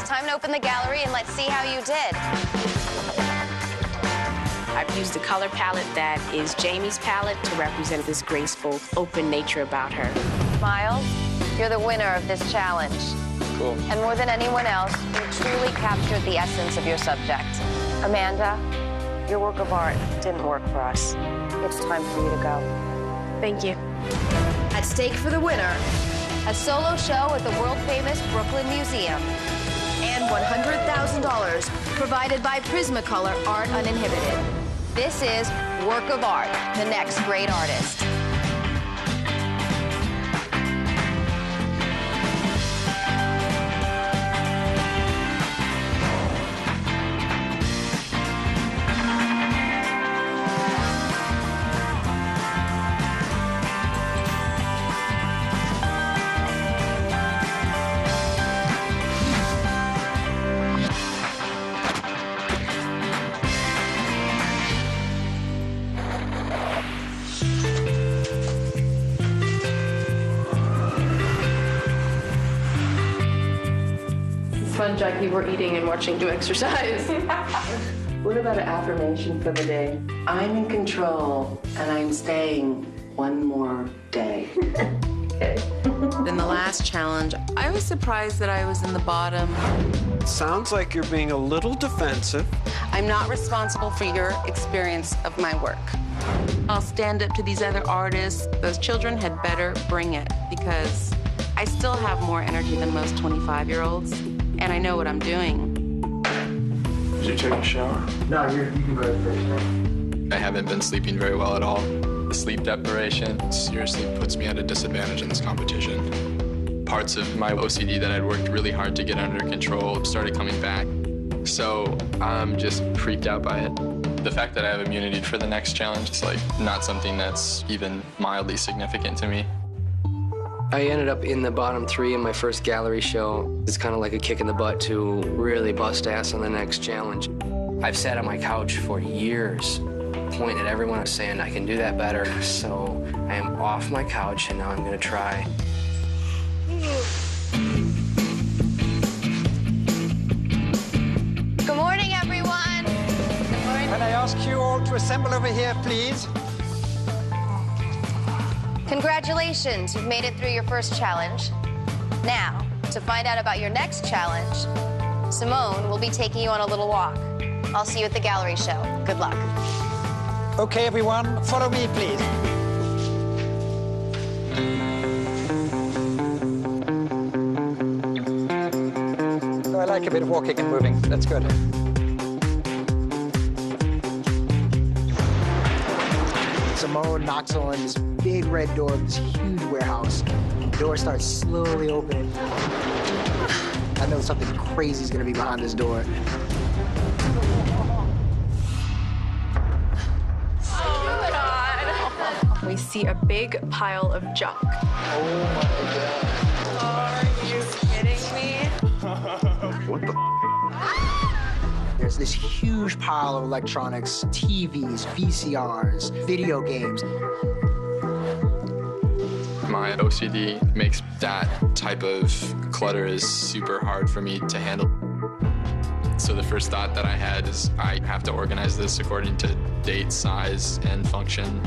time to open the gallery and let's see how you did. I've used a color palette that is Jamie's palette to represent this graceful, open nature about her. Miles, you're the winner of this challenge. Cool. And more than anyone else, you truly captured the essence of your subject. Amanda, your work of art didn't work for us. It's time for you to go. Thank you. At stake for the winner, a solo show at the world-famous Brooklyn Museum, and $100,000 provided by Prismacolor Art Uninhibited. This is Work of Art, the next great artist. Fun, Jackie. We're eating and watching you exercise. What about an affirmation for the day? I'm in control, and I'm staying one more day. Okay. In the last challenge, I was surprised that I was in the bottom. Sounds like you're being a little defensive. I'm not responsible for your experience of my work. I'll stand up to these other artists. Those children had better bring it, because I still have more energy than most 25-year-olds, and I know what I'm doing. Did you take a shower? No, you can go first. I haven't been sleeping very well at all. The sleep deprivation seriously puts me at a disadvantage in this competition. Parts of my OCD that I'd worked really hard to get under control started coming back. So I'm just freaked out by it. The fact that I have immunity for the next challenge is like not something that's even mildly significant to me. I ended up in the bottom 3 in my first gallery show. It's kind of like a kick in the butt to really bust ass on the next challenge. I've sat on my couch for years, pointing at everyone and saying I can do that better. So I am off my couch and now I'm gonna try. Good morning, everyone. Good morning. Can I ask you all to assemble over here, please? Congratulations, you've made it through your first challenge. Now, to find out about your next challenge, Simone will be taking you on a little walk. I'll see you at the gallery show. Good luck. Okay, everyone, follow me, please. Oh, I like a bit of walking and moving. That's good. Simone knocks on this big red door of this huge warehouse. The door starts slowly opening. I know something crazy is gonna be behind this door. We see a big pile of junk. Oh my God. Are you kidding me? What the? There's this huge pile of electronics, TVs, VCRs, video games. My OCD makes that type of clutter is super hard for me to handle. So the first thought that I had is I have to organize this according to date, size, and function.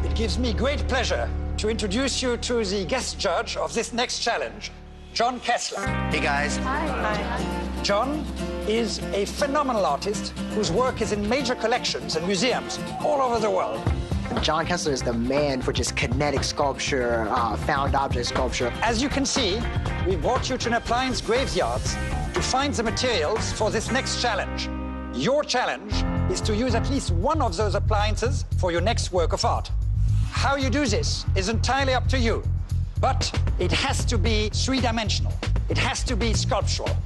It gives me great pleasure to introduce you to the guest judge of this next challenge, John Kessler. Hey, guys. Hi. John is a phenomenal artist whose work is in major collections and museums all over the world. John Kessler is the man for just kinetic sculpture, found object sculpture. As you can see, we brought you to an appliance graveyard to find the materials for this next challenge. Your challenge is to use at least one of those appliances for your next work of art. How you do this is entirely up to you, but it has to be three-dimensional. It has to be sculptural.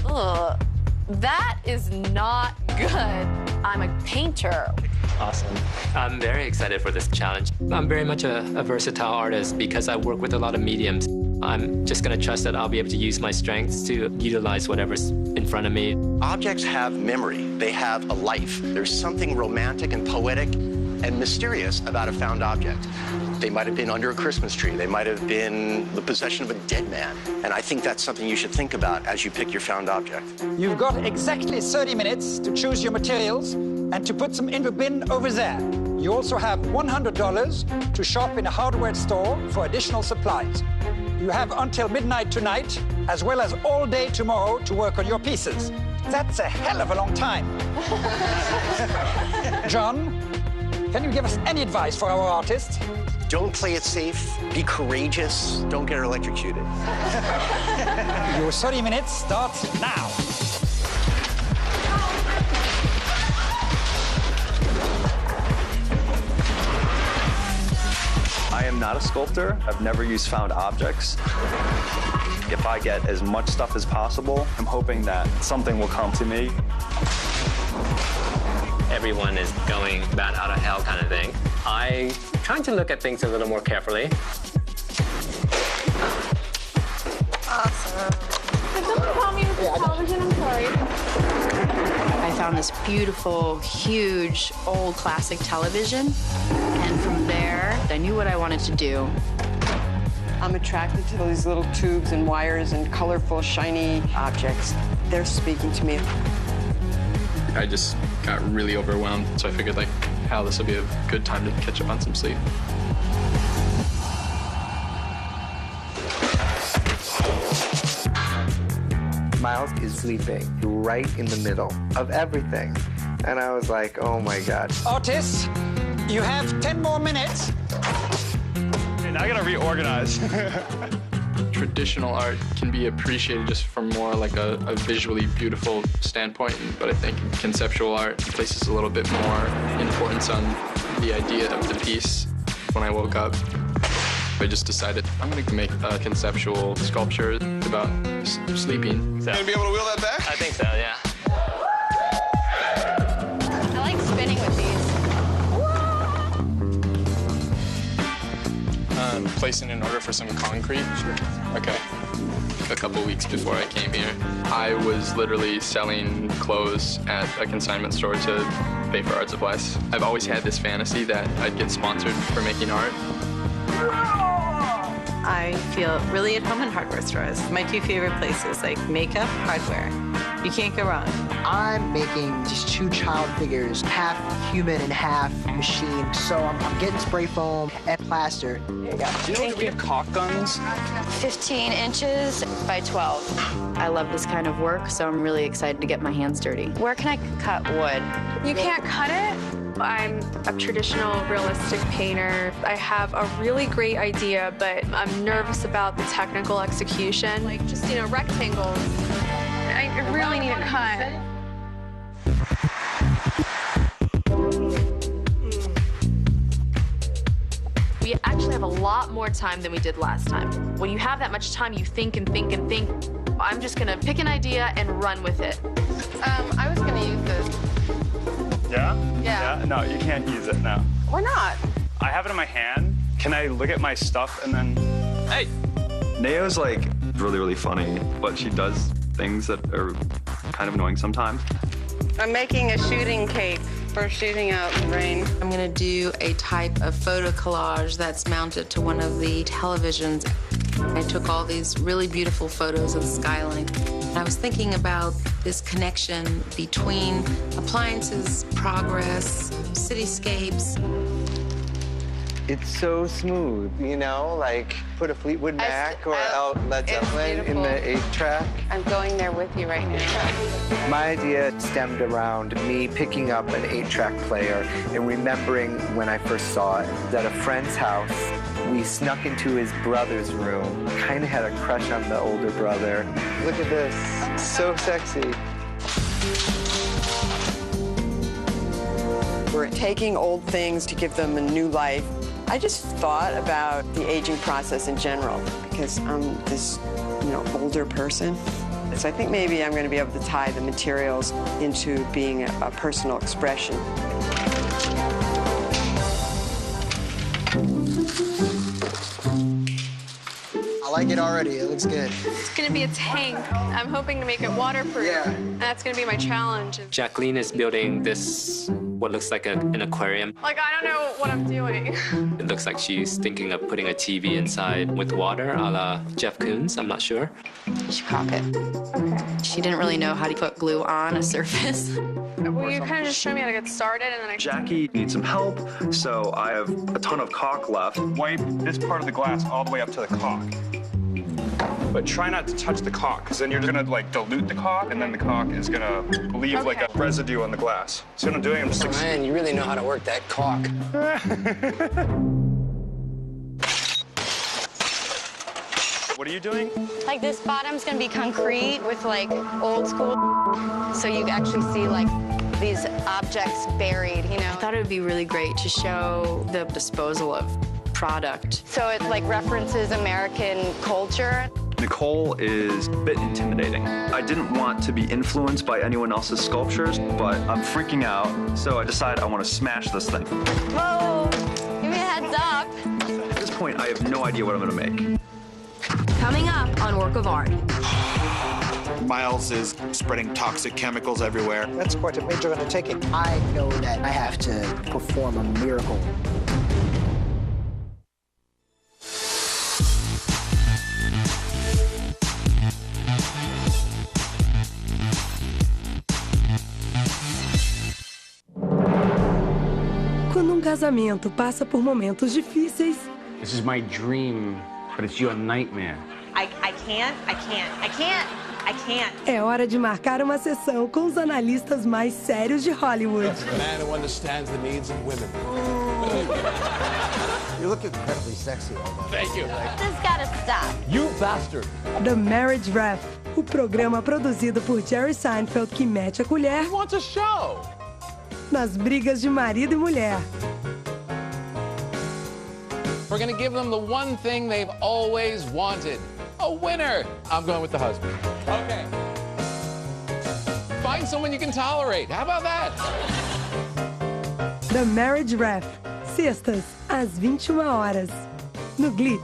Ugh, that is not good. I'm a painter. Awesome. I'm very excited for this challenge. I'm very much a versatile artist because I work with a lot of mediums. I'm just going to trust that I'll be able to use my strengths to utilize whatever's in front of me. Objects have memory. They have a life. There's something romantic and poetic and mysterious about a found object. They might have been under a Christmas tree. They might have been the possession of a dead man. And I think that's something you should think about as you pick your found object. You've got exactly 30 minutes to choose your materials and to put them in the bin over there. You also have $100 to shop in a hardware store for additional supplies. You have until midnight tonight, as well as all day tomorrow, to work on your pieces. That's a hell of a long time. John, can you give us any advice for our artists? Don't play it safe. Be courageous. Don't get her electrocuted. Your 30 minutes starts now. I am not a sculptor. I've never used found objects. If I get as much stuff as possible, I'm hoping that something will come to me. Everyone is going bat out of hell kind of thing. I'm trying to look at things a little more carefully. Awesome. Did someone call me with the television? I'm sorry. I found this beautiful, huge, old classic television. And from there, I knew what I wanted to do. I'm attracted to these little tubes and wires and colorful, shiny objects. They're speaking to me. I just got really overwhelmed, so I figured, like, hell, this will be a good time to catch up on some sleep. Miles is sleeping right in the middle of everything. And I was like, oh my God. Artists, you have 10 more minutes. And I gotta reorganize. Traditional art can be appreciated just from more like a visually beautiful standpoint, but I think conceptual art places a little bit more importance on the idea of the piece. When I woke up, I just decided I'm gonna make a conceptual sculpture about sleeping. You gonna be able to wheel that back? I think so, yeah. I like spinning with these. Placing an order for some concrete. Sure. Okay. A couple weeks before I came here, I was literally selling clothes at a consignment store to pay for art supplies. I've always had this fantasy that I'd get sponsored for making art. I feel really at home in hardware stores. My two favorite places, like makeup, hardware. You can't go wrong. I'm making these two child figures, half human and half machine. So I'm getting spray foam and plaster. There you go. Do you know that we have caulk guns? 15 inches by 12. I love this kind of work, so I'm really excited to get my hands dirty. Where can I cut wood? You can't cut it? I'm a traditional realistic painter. I have a really great idea, but I'm nervous about the technical execution. Like just, rectangles. I really need a cut. We actually have a lot more time than we did last time. When you have that much time, you think and think and think. I'm just gonna pick an idea and run with it. I was gonna use this. Yeah? Yeah. No, you can't use it, no. Why not? I have it in my hand. Can I look at my stuff and then... Hey! Neo's, like, really, really funny, but she does things that are kind of annoying sometimes. I'm making a shooting cape for shooting out in the rain. I'm gonna do a type of photo collage that's mounted to one of the televisions. I took all these really beautiful photos of the skyline. I was thinking about this connection between appliances, progress, cityscapes. It's so smooth, like put a Fleetwood Mac or Led Zeppelin in the 8-track. I'm going there with you right now. My idea stemmed around me picking up an 8-track player and remembering when I first saw it at a friend's house. We snuck into his brother's room, kind of had a crush on the older brother. Look at this, so sexy. We're taking old things to give them a new life. I just thought about the aging process in general because I'm this, older person. So I think maybe I'm going to be able to tie the materials into being a personal expression. A like it already. It looks good. It's gonna be a tank. I'm hoping to make it waterproof. Yeah. And that's gonna be my challenge. Jacqueline is building this, what looks like an aquarium. Like, I don't know what I'm doing. It looks like she's thinking of putting a TV inside with water, a la Jeff Koons, I'm not sure. You should caulk it. Okay. She didn't really know how to put glue on a surface. Will you kind of just show me how to get started and then I... Jackie needs some help, so I have a ton of caulk left. Wipe this part of the glass all the way up to the caulk. But try not to touch the caulk, because then you're just gonna like dilute the caulk, and then the caulk is gonna leave like a residue on the glass. See what I'm doing? I'm just like... Man, you really know how to work that caulk. What are you doing? Like this bottom's gonna be concrete with like old school, so you actually see like these objects buried, you know? I thought it would be really great to show the disposal of product. So it like references American culture. Nicole is a bit intimidating. I didn't want to be influenced by anyone else's sculptures, but I'm freaking out, so I decided I want to smash this thing. Whoa, give me a heads up. At this point, I have no idea what I'm gonna make. Coming up on Work of Art. Miles is spreading toxic chemicals everywhere. That's quite a major undertaking. I know that I have to perform a miracle. Quando casamento passa por momentos difíceis. This is my dream, but it's your nightmare. I can't. É hora de marcar uma sessão com os analistas mais sérios de Hollywood. The man who understands the needs of women. You look incredibly sexy. Thank you. This gotta stop. You bastard. The Marriage Ref, o programa produzido por Jerry Seinfeld que mete a colher. He wants a show. Nas brigas de marido e mulher. We're gonna give them the one thing they've always wanted. A winner. I'm going with the husband. Okay. Find someone you can tolerate. How about that? The Marriage Ref. Sextas, às 21 horas. No Glitz.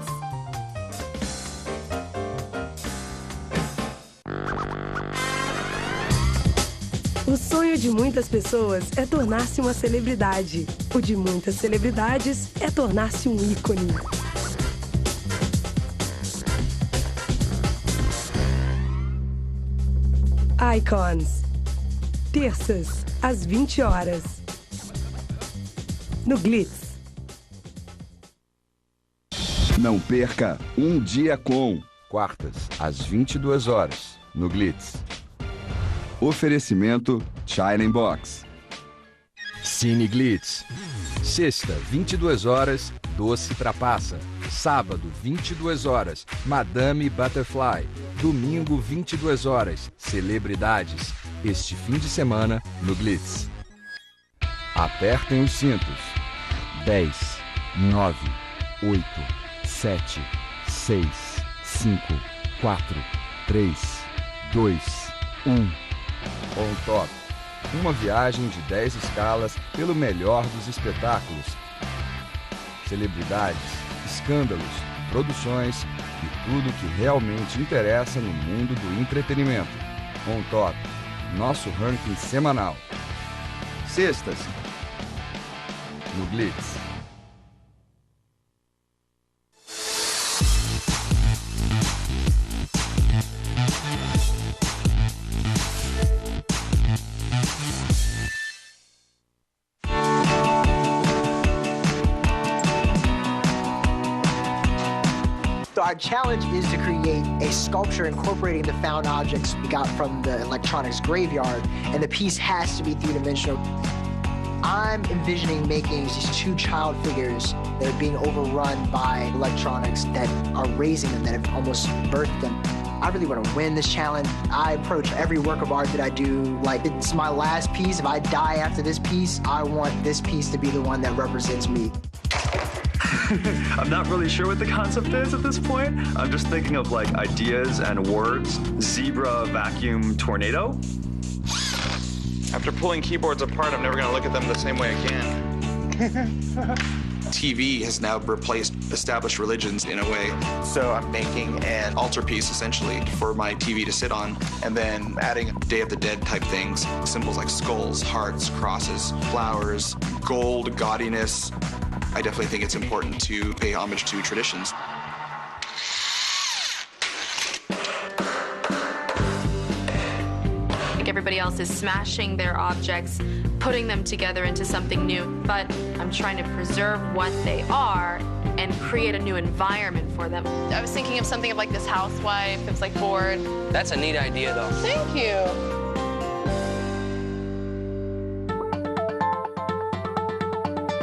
O sonho de muitas pessoas é tornar-se uma celebridade. O de muitas celebridades é tornar-se um ícone. Icons. Terças, às 20 horas. No Glitz. Não perca Um Dia Com. Quartas, às 22 horas. No Glitz. Oferecimento China Box. Cine Glitz. Sexta, 22 horas, Doce Trapaça. Sábado, 22 horas, Madame Butterfly. Domingo, 22 horas, Celebridades. Este fim de semana, no Glitz. Apertem os cintos. 10, 9, 8, 7, 6, 5, 4, 3, 2, 1. On Top. Uma viagem de 10 escalas pelo melhor dos espetáculos. Celebridades, escândalos, produções e tudo que realmente interessa no mundo do entretenimento. On Top. Nosso ranking semanal. Sextas. No Glitz. So our challenge is to create a sculpture incorporating the found objects we got from the electronics graveyard, and the piece has to be three-dimensional. I'm envisioning making these two child figures that are being overrun by electronics that are raising them, that have almost birthed them. I really want to win this challenge. I approach every work of art that I do like it's my last piece. If I die after this piece, I want this piece to be the one that represents me. I'm not really sure what the concept is at this point. I'm just thinking of like ideas and words. Zebra, vacuum, tornado. After pulling keyboards apart, I'm never gonna look at them the same way again. TV has now replaced established religions in a way. So I'm making an altarpiece essentially for my TV to sit on, and then adding Day of the Dead type things, symbols like skulls, hearts, crosses, flowers, gold, gaudiness. I definitely think it's important to pay homage to traditions. Everybody else is smashing their objects, putting them together into something new, but I'm trying to preserve what they are and create a new environment for them. I was thinking of something of like this housewife that's like bored. That's a neat idea, though. Thank you.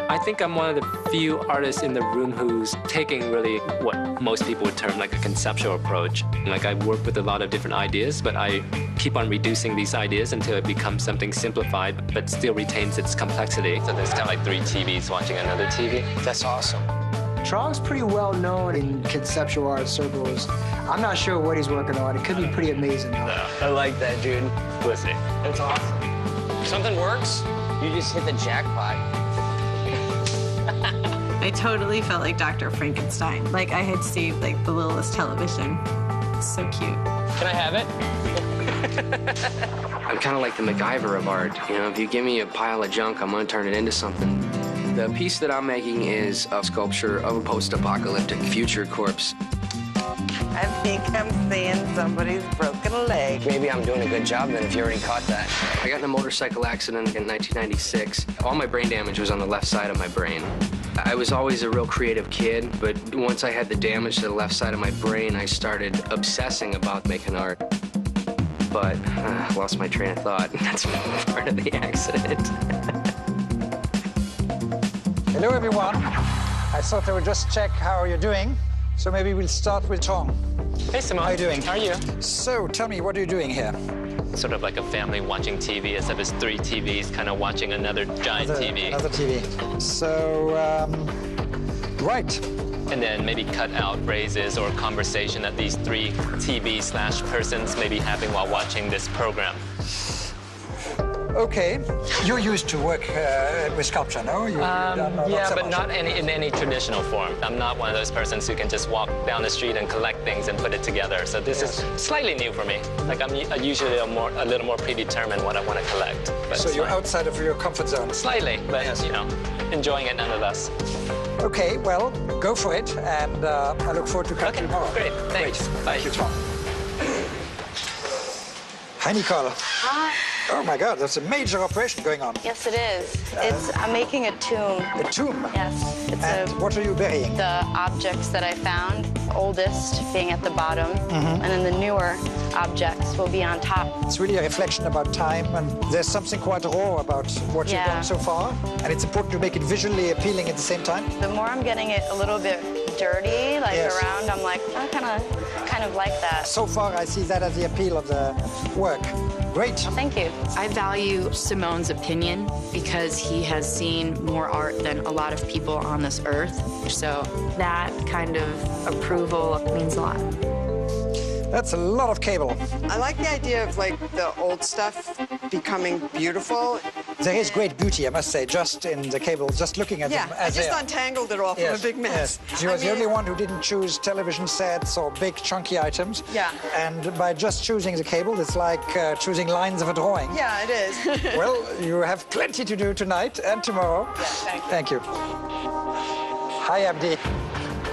I think I'm one of the few artists in the room who's taking really what most people would term like a conceptual approach. Like I work with a lot of different ideas, but I keep on reducing these ideas until it becomes something simplified, but still retains its complexity. So there's kind of like 3 TVs watching another TV. That's awesome. Trong's pretty well known in conceptual art circles. I'm not sure what he's working on. It could be pretty amazing, though. No, I like that, dude. We'll see. That's awesome. If something works, you just hit the jackpot. I totally felt like Dr. Frankenstein. Like I had saved like the littlest television. It's so cute. Can I have it? I'm kind of like the MacGyver of art. You know, if you give me a pile of junk, I'm gonna turn it into something. The piece that I'm making is a sculpture of a post-apocalyptic future corpse. I think I'm seeing somebody's broken leg. Maybe I'm doing a good job then if you already caught that. I got in a motorcycle accident in 1996. All my brain damage was on the left side of my brain. I was always a real creative kid, but once I had the damage to the left side of my brain, I started obsessing about making art. But I lost my train of thought. That's part of the accident. Hello, everyone. I thought I would just check how you're doing. So maybe we'll start with Trong. Hey, Simone. How are you doing? How are you? So tell me, what are you doing here? Sort of like a family watching TV, except it's 3 TVs kind of watching another giant TV. Another TV. So, right. And then maybe cut out phrases or conversation that these 3 TV/persons may be having while watching this program. Okay. You're used to work with sculpture, no? Yeah, but not in any traditional form. I'm not one of those persons who can just walk down the street and collect things and put it together. So this is slightly new for me. Like I'm usually a little more predetermined what I want to collect. But so you're outside of your comfort zone? Slightly, but you know, enjoying it nonetheless. Okay, well, go for it, and I look forward to coming tomorrow. Great, thanks. Bye. Thank you, Tom. Hi, Nicole. Hi. Oh my God, there's a major operation going on. Yes, it is. I'm making a tomb. A tomb? Yes. What are you burying? The objects that I found, oldest being at the bottom, and then the newer objects will be on top. It's really a reflection about time, and there's something quite raw about what you've done so far, and it's important to make it visually appealing at the same time. The more I'm getting it a little bit dirty, like around, I'm like, I kind of like that. So far, I see that as the appeal of the work. Great. Well, thank you. I value Simone's opinion because he has seen more art than a lot of people on this earth. So that kind of approval means a lot. That's a lot of cable. I like the idea of like the old stuff becoming beautiful. There is great beauty, I must say, just in the cable, just looking at them as I they just are. untangled it all from a big mess. Yes. She was the only one who didn't choose television sets or big chunky items. Yeah. And by just choosing the cable, it's like choosing lines of a drawing. Yeah, it is. Well, you have plenty to do tonight and tomorrow. Yeah, thank you. Hi, Abdi.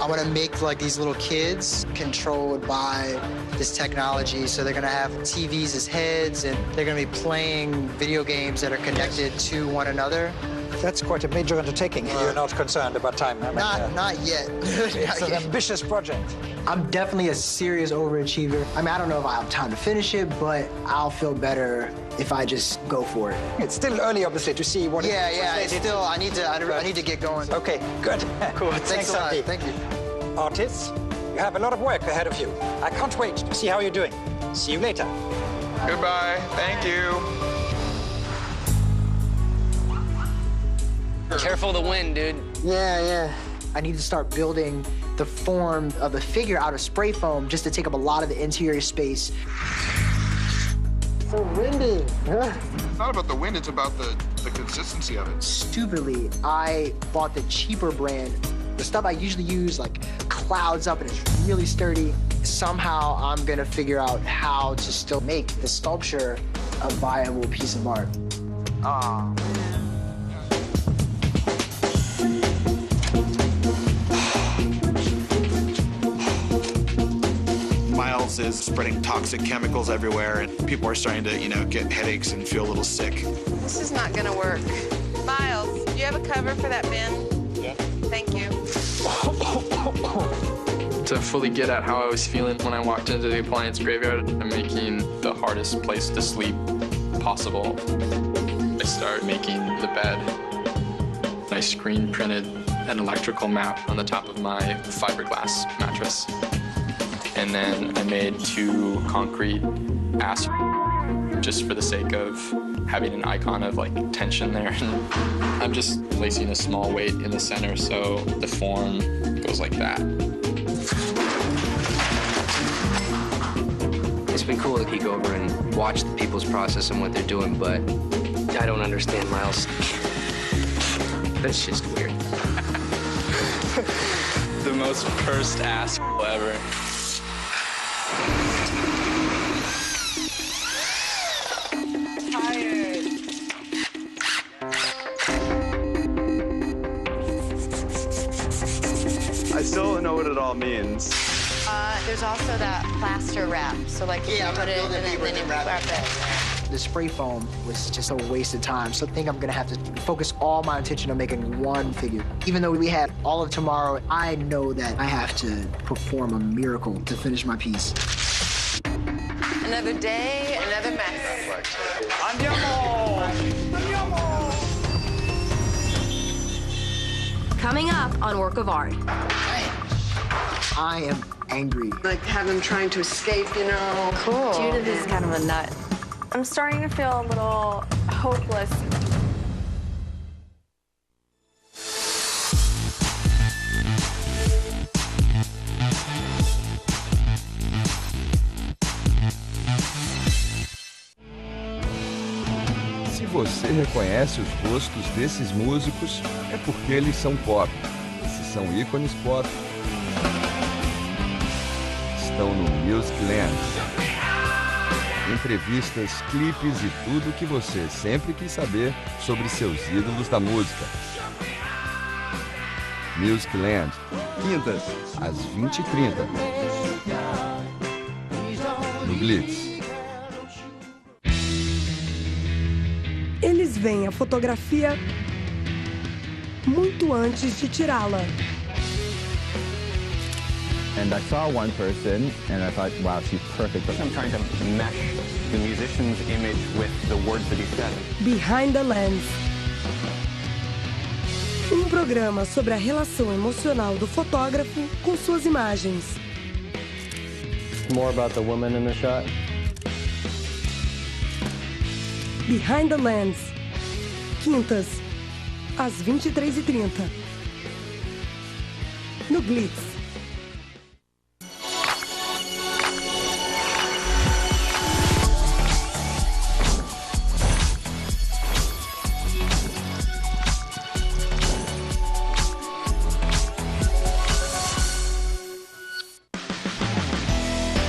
I want to make like these little kids controlled by this technology. So they're going to have TVs as heads, and they're going to be playing video games that are connected to one another. That's quite a major undertaking. You're not concerned about time. I mean, not yet. It's an ambitious project. I'm definitely a serious overachiever. I mean, I don't know if I'll have time to finish it, but I'll feel better if I just go for it. It's still early, obviously, to see what. It's still. I need to get going. Okay, good. Cool. Thanks a lot. Andy. Thank you. Artists, you have a lot of work ahead of you. I can't wait to see how you're doing. See you later. Goodbye. Thank you. Careful of the wind, dude. Yeah. I need to start building the form of the figure out of spray foam just to take up a lot of the interior space. So windy. It's not about the wind, it's about the consistency of it. Stupidly, I bought the cheaper brand. The stuff I usually use, like, clouds up and it's really sturdy. Somehow I'm gonna figure out how to still make the sculpture a viable piece of art. Ah. Miles is spreading toxic chemicals everywhere, and people are starting to, get headaches and feel a little sick. This is not gonna work. Miles, do you have a cover for that bin? Yeah. Thank you. To fully get at how I was feeling when I walked into the appliance graveyard, I'm making the hardest place to sleep possible. I start making the bed. I screen printed an electrical map on the top of my fiberglass mattress. And then I made 2 concrete asps just for the sake of having an icon of tension there. I'm just placing a small weight in the center so the form goes like that. It's been cool to peek over and watch the people's process and what they're doing, but I don't understand, Miles. That's just weird. The most cursed ass ever. I still don't know what it all means. There's also that plaster wrap. So you put it and then you wrap it. The spray foam was just a waste of time. So I think I'm gonna have to focus all my attention on making one figure. Even though we had all of tomorrow, I know that I have to perform a miracle to finish my piece. Another day, another mess. Coming up on Work of Art. I am angry. Like have him trying to escape, Cool. Judith is kind of a nut. I'm starting to feel a little hopeless. Se você reconhece os rostos desses músicos, é porque eles são pop. E se são ícones pop, estão no Music Land. Entrevistas, clipes e tudo o que você sempre quis saber sobre seus ídolos da música. Music Land, quintas, às 20h30. No Blitz. Eles veem a fotografia muito antes de tirá-la. And I saw one person, and I thought, wow, she's perfect. But I'm trying to mesh the musician's image with the words that he said. Behind the Lens. Programa sobre a relação emocional do fotógrafo com suas imagens. More about the woman in the shot. Behind the Lens. Quintas, às 23h30. No Blitz.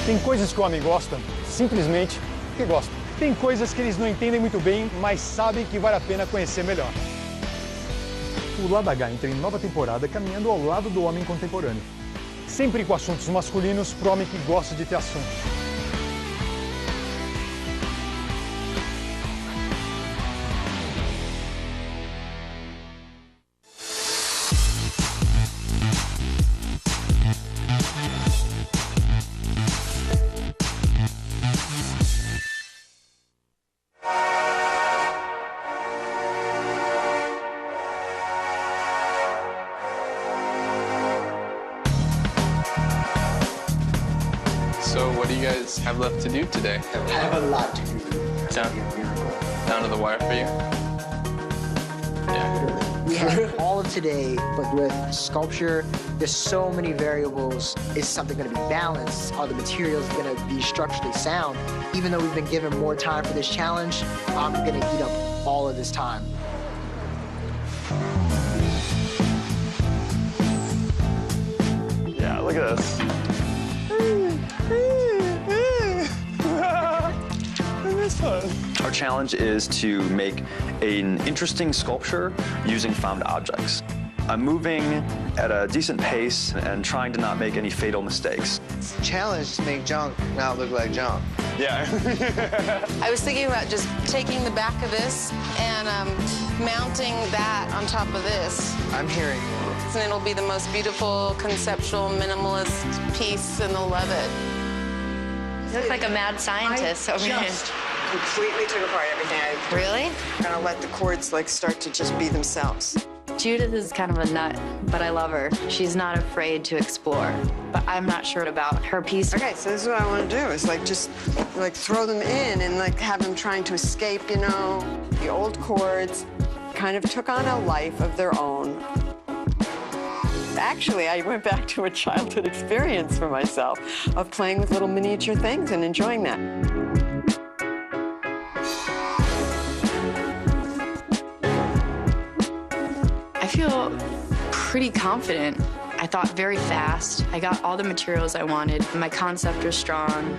Tem coisas que o homem gosta simplesmente porque gosta. Tem coisas que eles não entendem muito bem, mas sabem que vale a pena conhecer melhor. O Lado H entra em nova temporada caminhando ao lado do homem contemporâneo. Sempre com assuntos masculinos para o homem que gosta de ter assuntos. So what do you guys have left to do today? I have a lot to do. Down to the wire for you? Yeah. have all of today, but with sculpture, there's so many variables. Is something going to be balanced? Are the materials going to be structurally sound? Even though we've been given more time for this challenge, I'm going to eat up all of this time. Yeah, look at this. Our challenge is to make an interesting sculpture using found objects. I'm moving at a decent pace and trying to not make any fatal mistakes. Challenge to make junk not look like junk. Yeah. I was thinking about just taking the back of this and mounting that on top of this. I'm hearing you. And it'll be the most beautiful, conceptual, minimalist piece, and they'll love it. You look like a mad scientist over here. Completely took apart everything. Really? I'm gonna let the chords like start to just be themselves. Judith is kind of a nut, but I love her. She's not afraid to explore, but I'm not sure about her piece. Okay, so this is what I want to do, is like just like throw them in and like have them trying to escape, you know. The old chords kind of took on a life of their own. Actually, I went back to a childhood experience for myself of playing with little miniature things and enjoying that. I feel pretty confident. I thought very fast. I got all the materials I wanted. My concept was strong.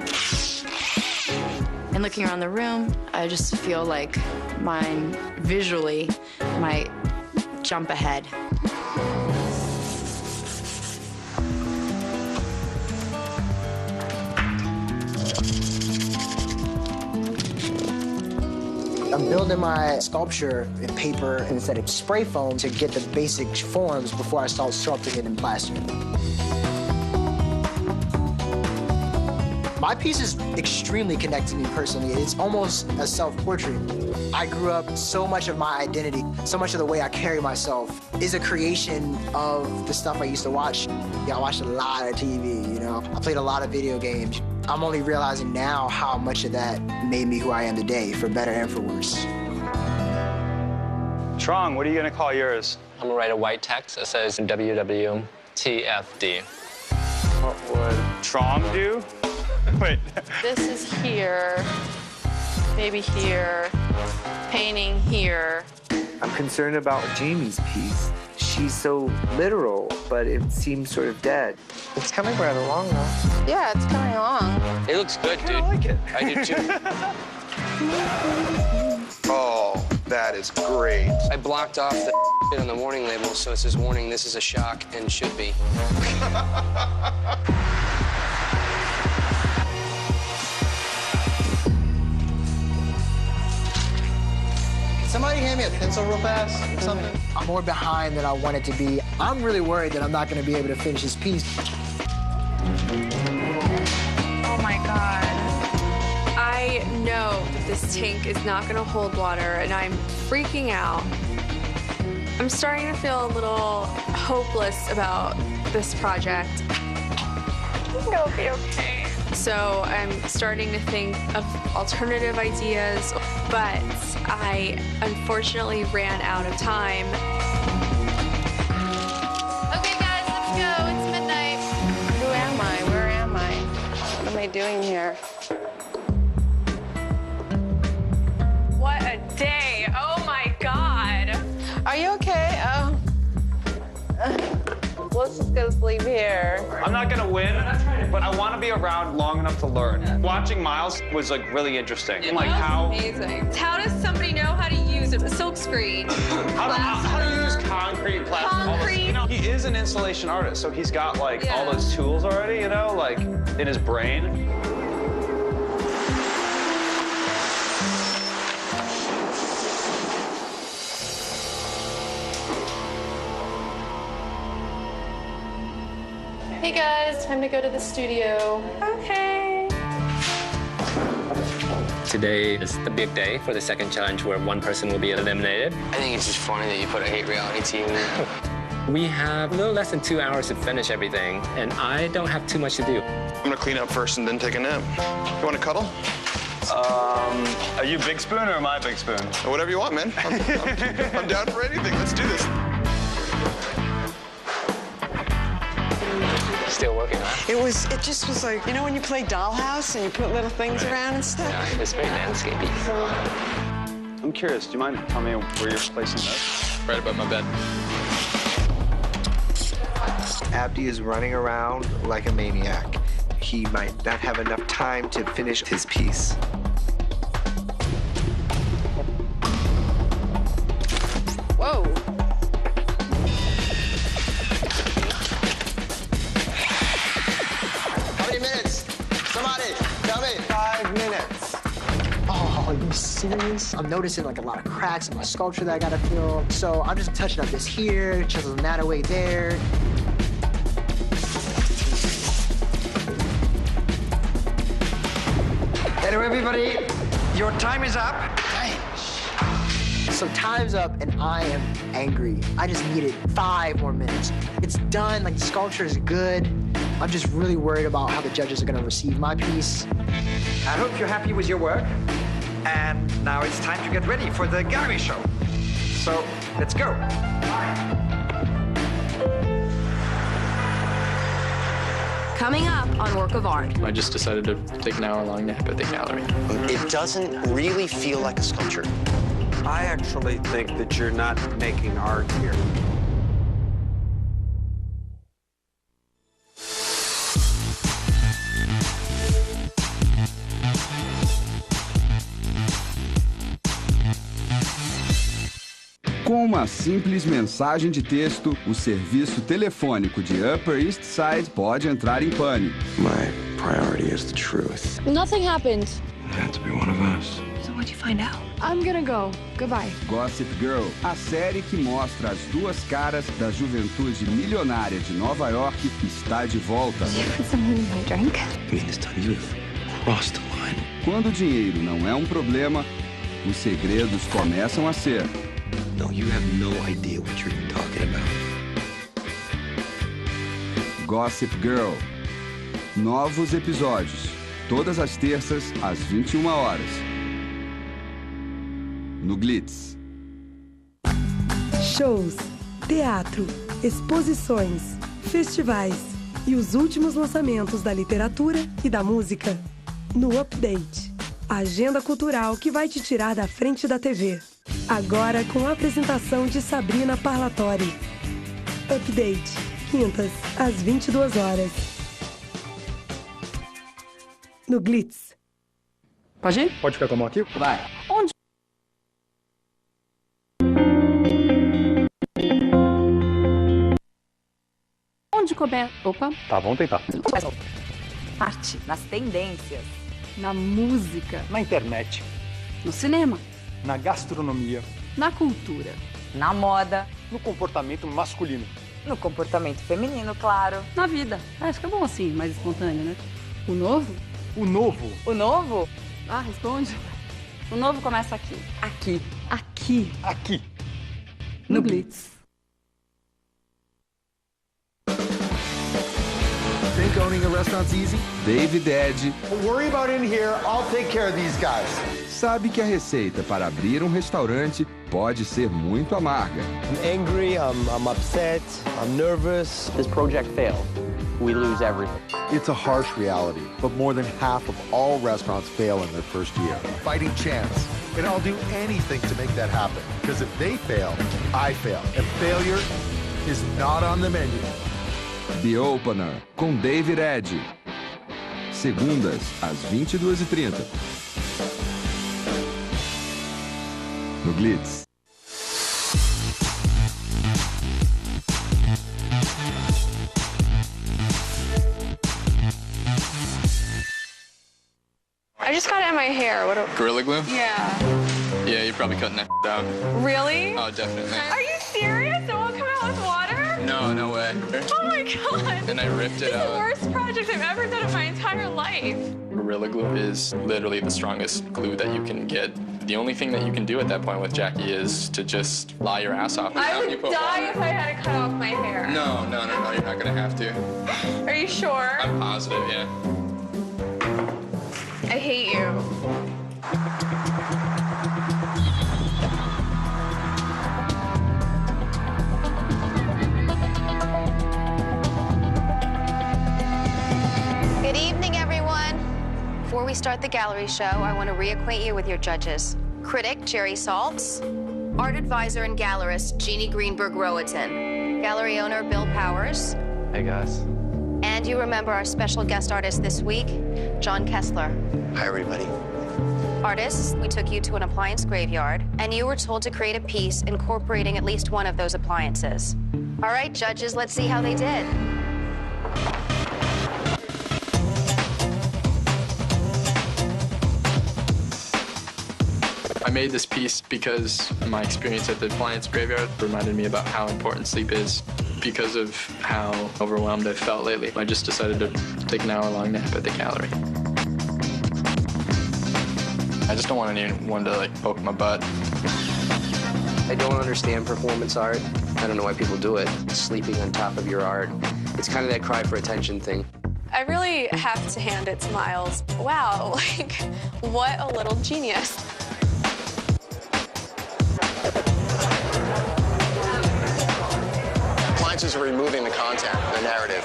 And looking around the room, I just feel like mine visually might jump ahead. I'm building my sculpture in paper instead of spray foam to get the basic forms before I start sculpting it in plaster. My piece is extremely connected to me personally. It's almost a self-portrait. I grew up, so much of my identity, so much of the way I carry myself is a creation of the stuff I used to watch. Yeah, I watched a lot of TV, you know. I played a lot of video games. I'm only realizing now how much of that made me who I am today, for better and for worse. Trong, what are you gonna call yours? I'm gonna write a white text that says WWTFD. What would Trong do? Wait. This is here, maybe here, painting here. I'm concerned about Jamie's piece. She's so literal, but it seems sort of dead. It's coming rather long, though. Yeah, it's coming along. It looks good, dude. I like it. I do too. Oh, that is great. I blocked off the on the warning label, so it says warning, this is a shock, and should be. Somebody hand me a pencil real fast or something. I'm more behind than I wanted to be. I'm really worried that I'm not going to be able to finish this piece. Oh my God. I know that this tank is not going to hold water, and I'm freaking out. I'm starting to feel a little hopeless about this project. I think it'll be okay. So I'm starting to think of alternative ideas, but I unfortunately ran out of time. Okay, guys, let's go. It's midnight. Who am I? Where am I? What am I doing here? What a day. Oh my God. Are you okay? Oh. Let's just go sleep here. I'm not gonna win, but I want to be around long enough to learn. Watching Miles was like really interesting. Like how Amazing. How does somebody know how to use a silk screen? how to use concrete, plastic, all this. You know, he is an installation artist, so he's got like all those tools already, you know, like in his brain. Hey guys, time to go to the studio. Okay. Today is the big day for the second challenge where one person will be eliminated. I think it's just funny that you put a hate reality TV in. We have a little less than 2 hours to finish everything, and I don't have too much to do. I'm gonna clean up first and then take a nap. You wanna cuddle? Are you Big Spoon or am I Big Spoon? Whatever you want, man. I'm down for anything. Let's do this. Still working on it? It just was like, you know when you play dollhouse and you put little things around and stuff? Yeah, it's very landscapey. I'm curious, do you mind telling me where you're placing this? Right above my bed. Abdi is running around like a maniac. He might not have enough time to finish his piece. Whoa. How many minutes? Somebody, tell me. 5 minutes. Oh, are you serious? I'm noticing like a lot of cracks in my sculpture that I gotta fill. So I'm just touching up this here, chiseling that away there. Hello, everybody. Your time is up. So time's up and I am angry. I just needed 5 more minutes. It's done, like the sculpture is good. I'm just really worried about how the judges are gonna receive my piece. I hope you're happy with your work. And now it's time to get ready for the gallery show. So let's go. Coming up on Work of Art. I just decided to take an hour-long nap at the gallery. It doesn't really feel like a sculpture. I actually think that you're not making art here. Com uma simples mensagem de texto, o serviço telefônico de Upper East Side pode entrar em pânico. My priority is the truth. Nothing happened. It had to be one of us. So what'd you find out? I'm gonna go. Goodbye. Gossip Girl, a série que mostra as duas caras da juventude milionária de Nova York, está de volta. Did you put something in my drink? I mean, this time you have crossed the line. Quando o dinheiro não é um problema, os segredos começam a ser. No, you have no idea what you're talking about. Gossip Girl. Novos episódios. Todas as terças, às 21 horas. No Glitz. Shows, teatro, exposições, festivais e os últimos lançamentos da literatura e da música. No Update. A agenda cultural que vai te tirar da frente da TV. Agora com a apresentação de Sabrina Parlatori. Update, quintas, às 22 horas. No Glitz. Pode ir? Pode ficar com a mão aqui? Vai. Onde? Onde começa? Opa. Tá, vamos tentar. Arte, nas tendências. Na música. Na internet. No cinema. Na gastronomia. Na cultura. Na moda. No comportamento masculino. No comportamento feminino, claro. Na vida. Acho que é bom assim, mais espontâneo, né? O novo? O novo. O novo? Ah, responde. O novo começa aqui. Aqui. Aqui. Aqui. No Glitz. Think owning a restaurant's easy? David Edge Don't worry about in here, I'll take care of these guys. sabe que a receita para abrir um restaurante pode ser muito amarga. I'm angry, I'm upset, I'm nervous. This project failed. We lose everything. It's a harsh reality, but more than half of all restaurants fail in their first year. Fighting chance. And I'll do anything to make that happen. Because if they fail, I fail. And failure is not on the menu. The Opener, com David Edge. Segundas, às 22h30. No Glitz. I just got it in my hair. What? Gorilla Glue? Yeah. Yeah, you're probably cutting that out. Really? Oh, definitely. Are you serious? It won't come out with water? No, no way. Oh my god. And I ripped it It's out. the worst project I've ever done in my entire life. Gorilla Glue is literally the strongest glue that you can get. The only thing that you can do at that point with Jackie is to just lie your ass off. I Now would you put die water. if I had to cut off my hair. No, you're not gonna have to. Are you sure? I'm positive, yeah. I hate you. we start the gallery show, I want to reacquaint you with your judges. Critic, Jerry Saltz. Art advisor and gallerist, Jeannie Greenberg-Rowaton. Gallery owner, Bill Powers. Hey, guys. And you remember our special guest artist this week, John Kessler. Hi, everybody. Artists, we took you to an appliance graveyard, and you were told to create a piece incorporating at least one of those appliances. All right, judges, let's see how they did. I made this piece because my experience at the appliance graveyard reminded me about how important sleep is. Because of how overwhelmed I felt lately, I just decided to take an hour-long nap at the gallery. I just don't want anyone to, like, poke my butt. I don't understand performance art. I don't know why people do it. Sleeping on top of your art. It's kind of that cry for attention thing. I really have to hand it to Miles. Wow, like, what a little genius. Appliances are removing the content, the narrative.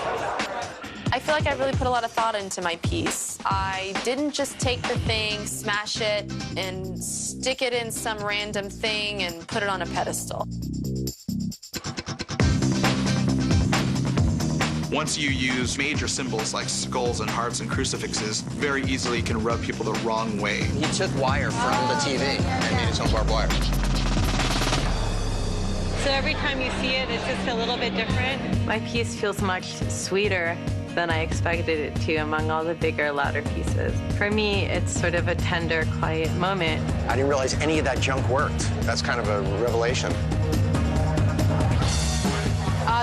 I feel like I really put a lot of thought into my piece. I didn't just take the thing, smash it, and stick it in some random thing and put it on a pedestal. Once you use major symbols like skulls and hearts and crucifixes, very easily can rub people the wrong way. He took wire from the TV and made his own barbed wire. So every time you see it, it's just a little bit different. My piece feels much sweeter than I expected it to among all the bigger, louder pieces. For me, it's sort of a tender, quiet moment. I didn't realize any of that junk worked. That's kind of a revelation.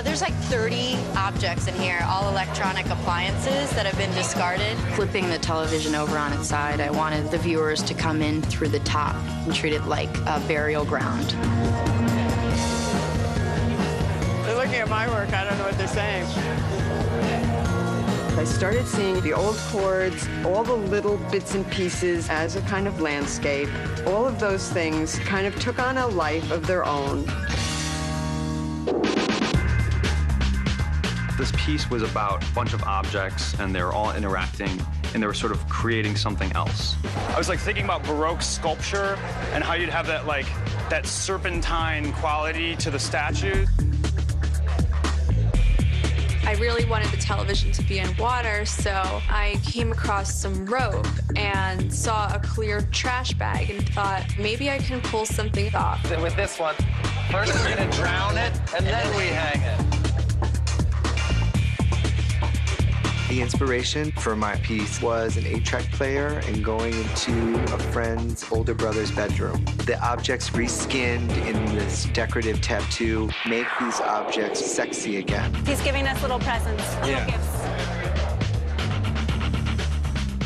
There's like 30 objects in here, all electronic appliances that have been discarded. Flipping the television over on its side, I wanted the viewers to come in through the top and treat it like a burial ground. They're looking at my work, I don't know what they're saying. I started seeing the old cords, all the little bits and pieces as a kind of landscape. All of those things kind of took on a life of their own. This piece was about a bunch of objects, and they were all interacting, and they were sort of creating something else. I was like thinking about Baroque sculpture and how you'd have that like that serpentine quality to the statue. I really wanted the television to be in water, so I came across some rope and saw a clear trash bag and thought, maybe I can pull something off. With this one, first we're gonna drown it, and then we hang it. The inspiration for my piece was an 8-track player and going into a friend's older brother's bedroom. The objects reskinned in this decorative tattoo make these objects sexy again. He's giving us little presents, little gifts.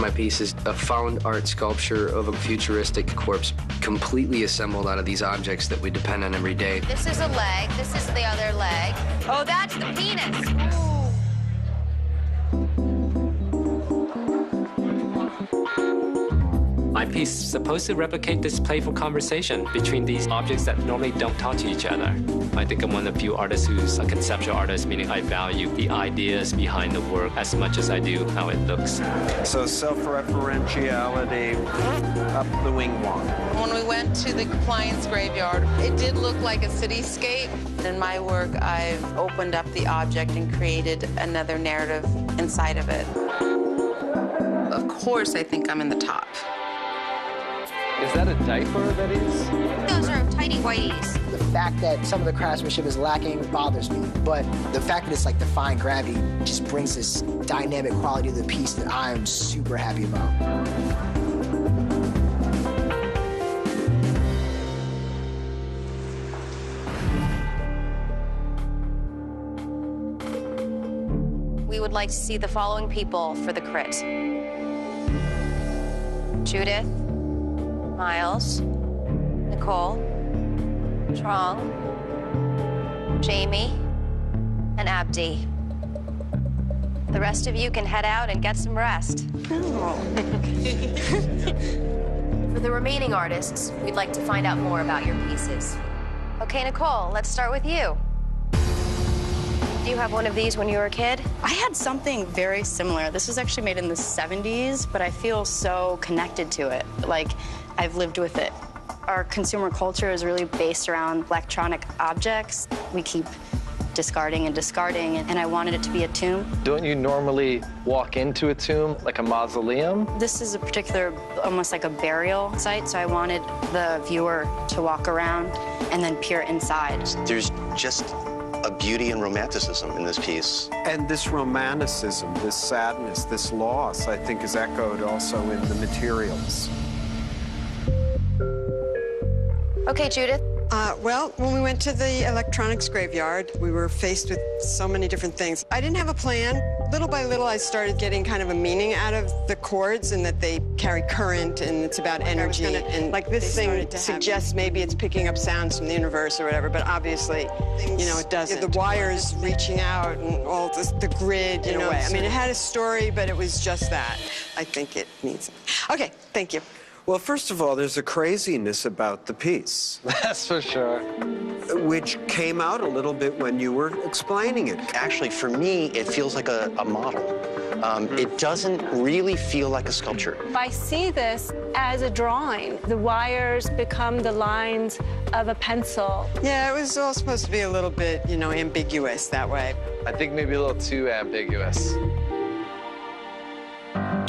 My piece is a found art sculpture of a futuristic corpse, completely assembled out of these objects that we depend on every day. This is a leg. This is the other leg. Oh, that's the penis. Ooh. My piece is supposed to replicate this playful conversation between these objects that normally don't talk to each other. I think I'm one of the few artists who's a conceptual artist, meaning I value the ideas behind the work as much as I do how it looks. So self-referentiality up the wing walk. When we went to the appliance graveyard, it did look like a cityscape. In my work, I've opened up the object and created another narrative inside of it. Of course, I think I'm in the top. Is that a diaper that is? Those are tidy whities. The fact that some of the craftsmanship is lacking bothers me, but the fact that it's like defying gravity just brings this dynamic quality to the piece that I am super happy about. We would like to see the following people for the crit. Judith, Miles, Nicole, Trong, Jaime, and Abdi. The rest of you can head out and get some rest. For the remaining artists, we'd like to find out more about your pieces. Okay, Nicole, let's start with you. Do you have one of these when you were a kid? I had something very similar. This was actually made in the 70s, but I feel so connected to it. Like, I've lived with it. Our consumer culture is really based around electronic objects. We keep discarding and discarding, and I wanted it to be a tomb. Don't you normally walk into a tomb like a mausoleum? This is a particular, almost like a burial site, so I wanted the viewer to walk around and then peer inside. There's just a beauty and romanticism in this piece. And this romanticism, this sadness, this loss, I think is echoed also in the materials. Okay, Judith. Well, when we went to the electronics graveyard, we were faced with so many different things. I didn't have a plan. Little by little, I started getting kind of a meaning out of the chords and that they carry current and it's about energy. And like this thing suggests maybe it's picking up sounds from the universe or whatever, but obviously, you know, it doesn't. The wires reaching out and all this, the grid, in a way. I mean, it had a story, but it was just that. I think it needs it. Okay, thank you. Well, first of all, there's a craziness about the piece. That's for sure. Which came out a little bit when you were explaining it. Actually, for me, it feels like a model. It doesn't really feel like a sculpture. I see this as a drawing. The wires become the lines of a pencil. Yeah, it was all supposed to be a little bit, you know, ambiguous that way. I think maybe a little too ambiguous.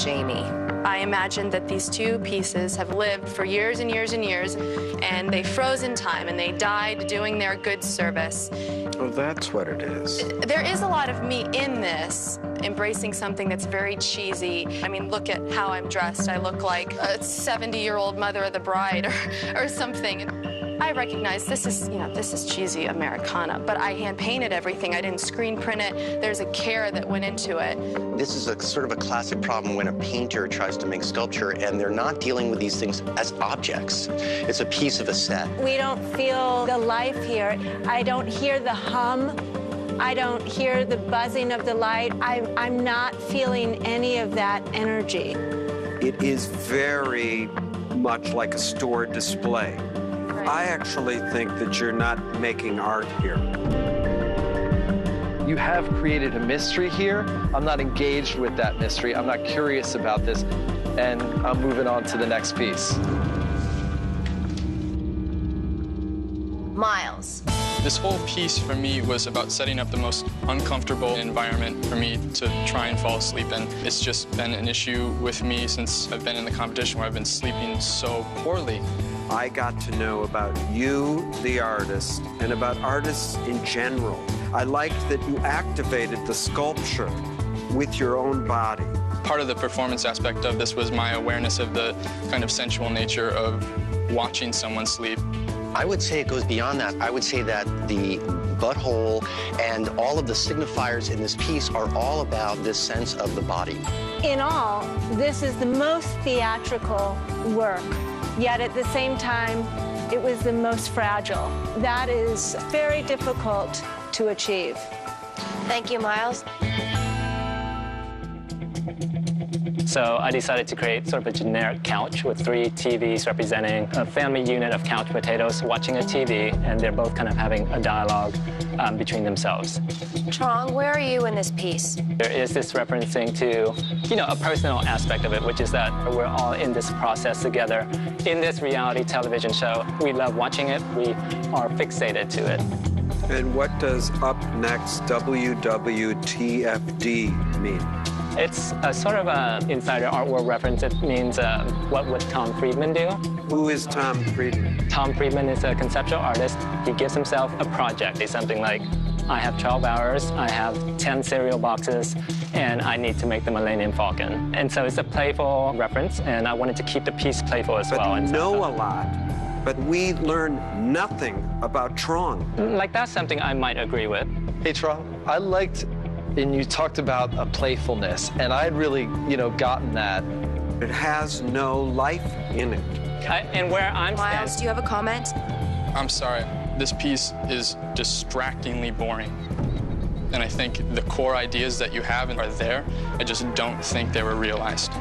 Jaime. I imagine that these two pieces have lived for years and years and years, and they froze in time, and they died doing their good service. Oh, that's what it is. There is a lot of me in this, embracing something that's very cheesy. I mean, look at how I'm dressed. I look like a 70-year-old mother of the bride or something. I recognize this is, you know, this is cheesy Americana, but I hand-painted everything. I didn't screen print it. There's a care that went into it. This is a sort of a classic problem when a painter tries to make sculpture and they're not dealing with these things as objects. It's a piece of a set. We don't feel the life here. I don't hear the hum. I don't hear the buzzing of the light. I'm not feeling any of that energy. It is very much like a store display. I actually think that you're not making art here. You have created a mystery here. I'm not engaged with that mystery. I'm not curious about this, and I'm moving on to the next piece. Miles. This whole piece for me was about setting up the most uncomfortable environment for me to try and fall asleep in. It's just been an issue with me since I've been in the competition where I've been sleeping so poorly. I got to know about you, the artist, and about artists in general. I liked that you activated the sculpture with your own body. Part of the performance aspect of this was my awareness of the kind of sensual nature of watching someone sleep. I would say it goes beyond that. I would say that the butthole and all of the signifiers in this piece are all about this sense of the body. In all, this is the most theatrical work, yet at the same time, it was the most fragile. That is very difficult to achieve. Thank you, Miles. So I decided to create sort of a generic couch with 3 TVs representing a family unit of couch potatoes watching a TV, and they're both kind of having a dialogue between themselves. Trong, where are you in this piece? There is this referencing to, you know, a personal aspect of it, which is that we're all in this process together. In this reality television show, we love watching it. We are fixated to it. And what does up next WWTFD mean? It's a sort of an insider art world reference. It means what would Tom Friedman do? Who is Tom Friedman? Tom Friedman is a conceptual artist. He gives himself a project. It's something like, I have 12 hours, I have 10 cereal boxes, and I need to make the Millennium Falcon. And so it's a playful reference, and I wanted to keep the piece playful as well. But you know a lot, but we learn nothing about Trong. Like, that's something I might agree with. Hey, Trong, I liked, and you talked about a playfulness, and I had really, you know, gotten that. It has no life in it. And where I'm Miles, do you have a comment? I'm sorry. This piece is distractingly boring. And I think the core ideas that you have are there. I just don't think they were realized.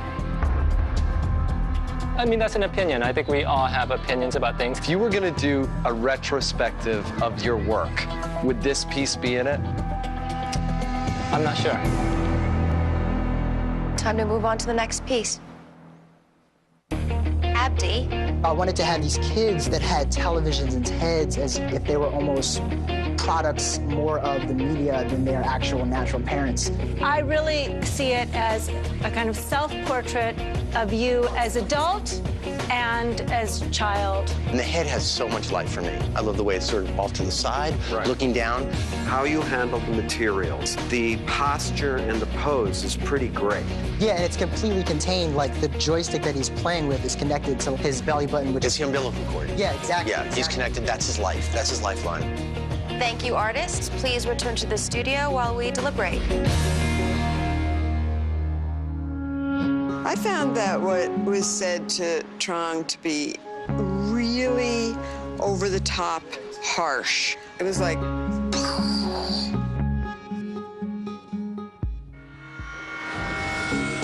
I mean, that's an opinion. I think we all have opinions about things. If you were going to do a retrospective of your work, would this piece be in it? I'm not sure. Time to move on to the next piece. Abdi. I wanted to have these kids that had televisions in heads as if they were almost products more of the media than their actual natural parents. I really see it as a kind of self-portrait of you as adult and as child. And the head has so much life for me. I love the way it's sort of off to the side, looking down. How you handle the materials, the posture and the pose is pretty great. Yeah, and it's completely contained. Like the joystick that he's playing with is connected to his belly button, which is the umbilical cord. Yeah, exactly. Yeah, he's connected. That's his life. That's his lifeline. Thank you, artists. Please return to the studio while we deliberate. I found that what was said to Trong to be really over-the-top harsh. It was like...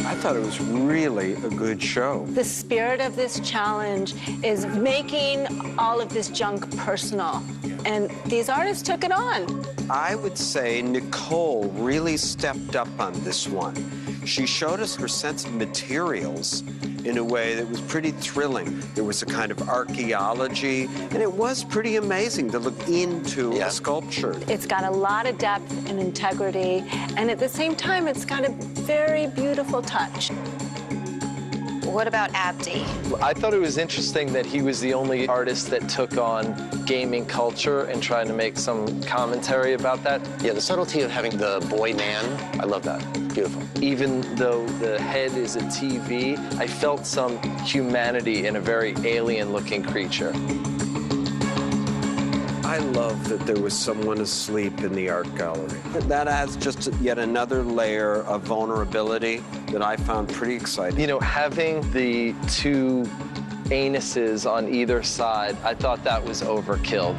I thought it was really a good show. The spirit of this challenge is making all of this junk personal. And these artists took it on. I would say Nicole really stepped up on this one. She showed us her sense of materials in a way that was pretty thrilling. There was a kind of archaeology, and it was pretty amazing to look into a sculpture. It's got a lot of depth and integrity, and at the same time, it's got a very beautiful touch. What about Abdi? I thought it was interesting that he was the only artist that took on gaming culture and trying to make some commentary about that. Yeah, the subtlety of having the boy man, I love that. Beautiful. Even though the head is a TV, I felt some humanity in a very alien-looking creature. I love that there was someone asleep in the art gallery. That adds just yet another layer of vulnerability that I found pretty exciting. You know, having the two anuses on either side, I thought that was overkill.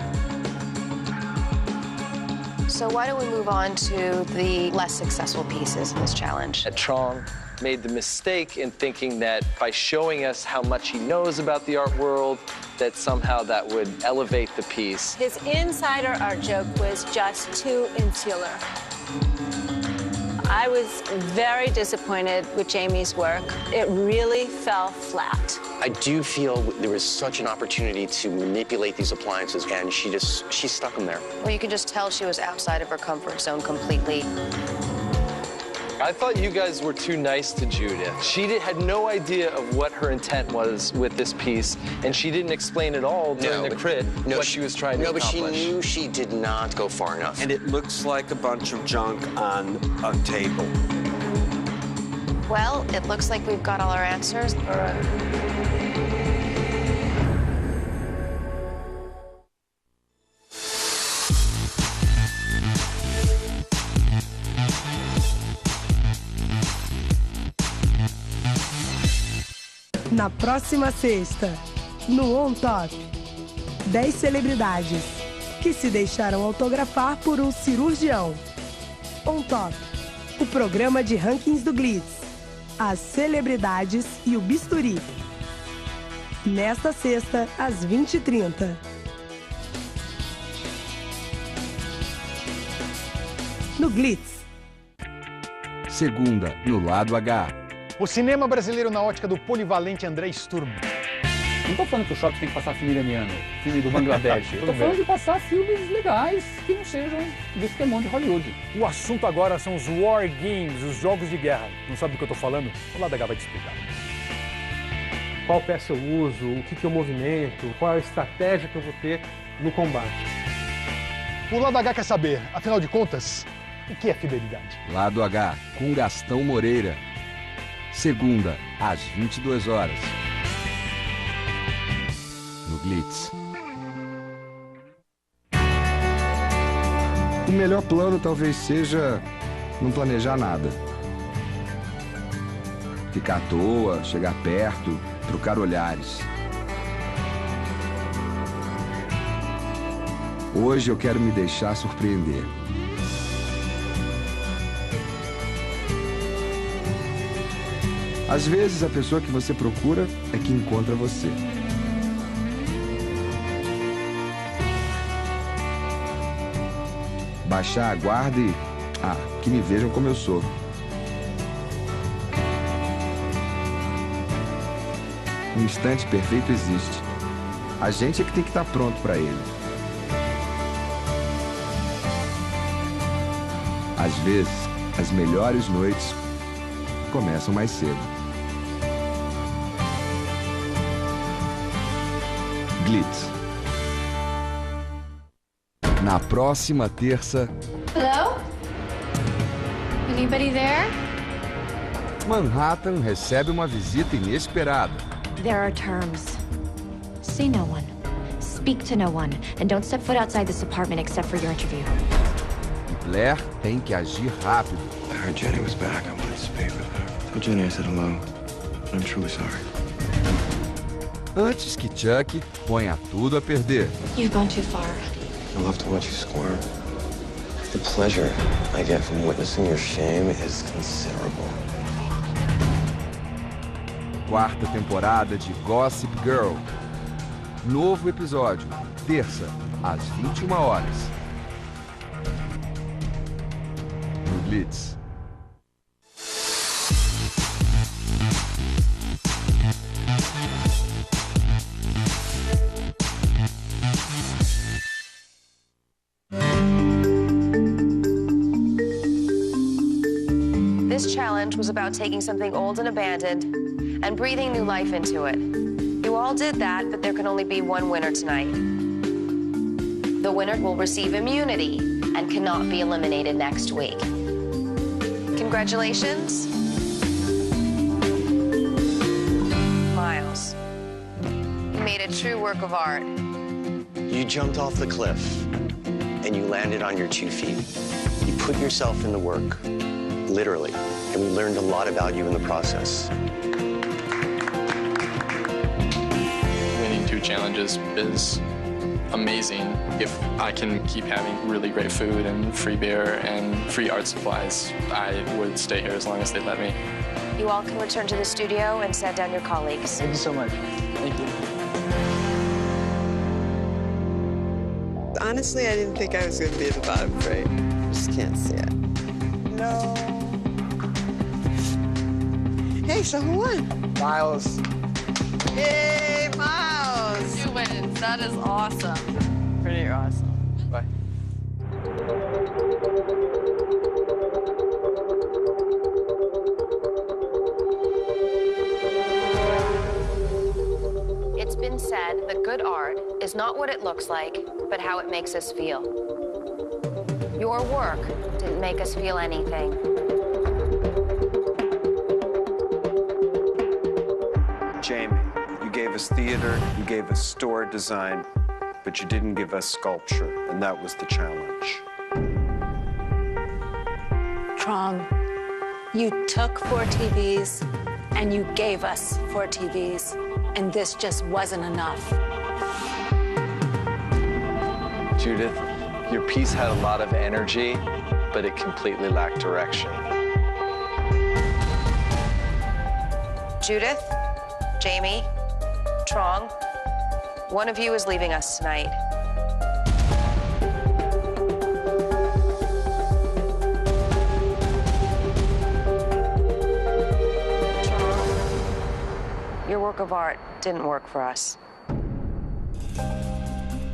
So why don't we move on to the less successful pieces in this challenge? Trong made the mistake in thinking that by showing us how much he knows about the art world, that somehow that would elevate the piece. His insider art joke was just too insular. I was very disappointed with Jaime's work. It really fell flat. I do feel there was such an opportunity to manipulate these appliances, and she stuck them there. Well, you can just tell she was outside of her comfort zone completely. I thought you guys were too nice to Judith. She had no idea of what her intent was with this piece, and she didn't explain at all during the crit what she was trying to accomplish. No, but she knew she did not go far enough. And it looks like a bunch of junk on a table. Well, it looks like we've got all our answers. All right. Na próxima sexta, no On Top, 10 celebridades que se deixaram autografar por um cirurgião. On Top, o programa de rankings do Glitz, as celebridades e o bisturi. Nesta sexta, às 20h30. No Glitz. Segunda, no Lado H. O cinema brasileiro na ótica do polivalente André Sturm. Não tô falando que o shopping tem que passar filme iraniano, filme do Bangladesh. Tô falando de passar filmes legais que não sejam do esquemão de Hollywood. O assunto agora são os War Games, os jogos de guerra. Não sabe do que eu tô falando? O Lado H vai te explicar. Qual peça eu uso, o que eu movimento, qual a estratégia que eu vou ter no combate. O Lado H quer saber, afinal de contas, o que é fidelidade? Lado H, com Gastão Moreira. Segunda, às 22h. No Glitz. O melhor plano talvez seja não planejar nada. Ficar à toa, chegar perto, trocar olhares. Hoje eu quero me deixar surpreender. Às vezes, a pessoa que você procura é que encontra você. Baixar a guarda e Ah, que me vejam como eu sou. Um instante perfeito existe. A gente é que tem que estar pronto para ele. Às vezes, as melhores noites começam mais cedo. Glitz. Na próxima terça... Hello? Anybody there? Manhattan recebe uma visita inesperada. There are terms. See no one. Speak to no one. And don't step foot outside this apartment except for your interview. E Blair tem que agir rápido. I heard Jenny was back. I wanted to speak with her. Tell Jenny I said hello. I'm truly sorry. Antes que Chuck ponha tudo a perder. You've gone too far. I love to watch you squirm. The pleasure I get from witnessing your shame is considerable. Quarta temporada de Gossip Girl. Novo episódio, terça, às 21 horas. No Glitz. This challenge was about taking something old and abandoned and breathing new life into it. You all did that, but there can only be one winner tonight. The winner will receive immunity and cannot be eliminated next week. Congratulations. Miles, you made a true work of art. You jumped off the cliff and you landed on your 2 feet. You put yourself in the work, literally, and we learned a lot about you in the process. Winning 2 challenges is amazing. If I can keep having really great food and free beer and free art supplies, I would stay here as long as they let me. You all can return to the studio and set down your colleagues. Thank you so much. Thank you. Honestly, I didn't think I was going to be at the bottom 3. Just can't see it. No. Hey, so who won? Miles. Yay, Miles! You win. That is awesome. Pretty awesome. Bye. It's been said that good art is not what it looks like, but how it makes us feel. Your work didn't make us feel anything. Jaime, you gave us theater, you gave us store design, but you didn't give us sculpture, and that was the challenge. Trong, you took 4 TVs and you gave us 4 TVs, and this just wasn't enough. Judith, your piece had a lot of energy, but it completely lacked direction. Judith, Jaime, Trong, one of you is leaving us tonight. Your work of art didn't work for us.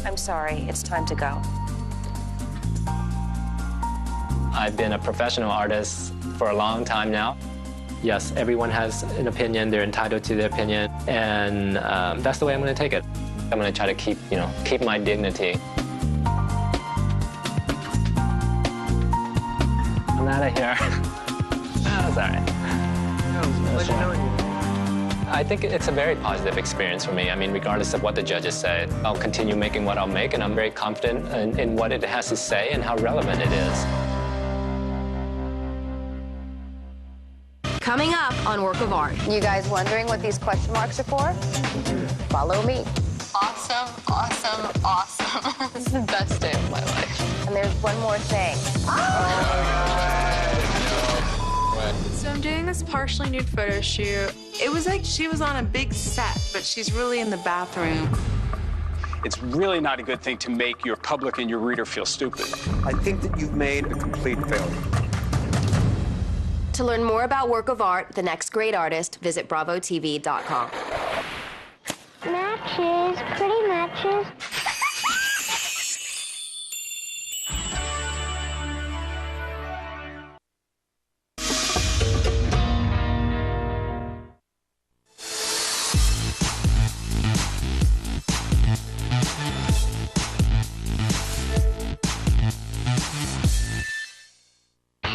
I'm sorry, it's time to go. I've been a professional artist for a long time now. Yes, everyone has an opinion. They're entitled to their opinion, and that's the way I'm going to take it. I'm going to try to keep my dignity. I'm out of here. Oh, sorry. Pleasure knowing you. I think it's a very positive experience for me. I mean, regardless of what the judges say, I'll continue making what I'll make, and I'm very confident in what it has to say and how relevant it is. Coming up on Work of Art. You guys wondering what these question marks are for? Follow me. Awesome, awesome, awesome. This is the best day of my life. And there's one more thing. So I'm doing this partially nude photo shoot. It was like she was on a big set, but she's really in the bathroom. It's really not a good thing to make your public and your reader feel stupid. I think that you've made a complete failure. To learn more about work of art, The Next Great Artist, visit bravotv.com. Matches, pretty matches.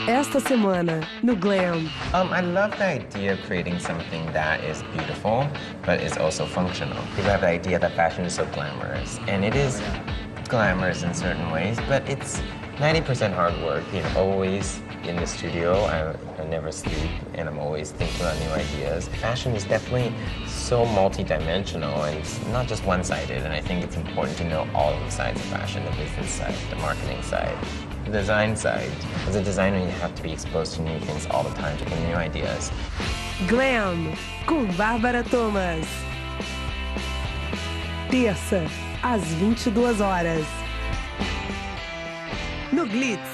Esta semana, no Glam. I love the idea of creating something that is beautiful, but is also functional. People have the idea that fashion is so glamorous, and it is glamorous in certain ways, but it's 90% hard work. You know, always in the studio, I never sleep, and I'm always thinking about new ideas. Fashion is definitely so multi-dimensional, and it's not just one-sided, and I think it's important to know all of the sides of fashion, the business side, the marketing side, the design side. As a designer, you have to be exposed to new things all the time, to get new ideas. Glam, com Bárbara Thomas. Terça, às 22 horas. No Glitz.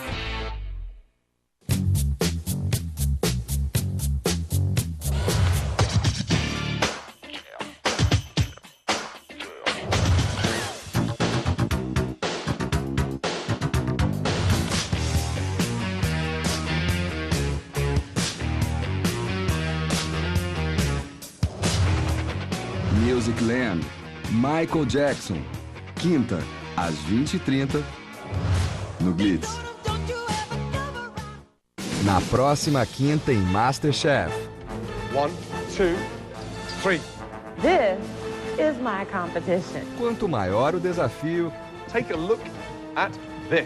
Musicland, Michael Jackson, quinta, às 20h30, no Glitz. Na próxima quinta em MasterChef. 1, 2, 3. This is my competition. Quanto maior o desafio, Take a look at this.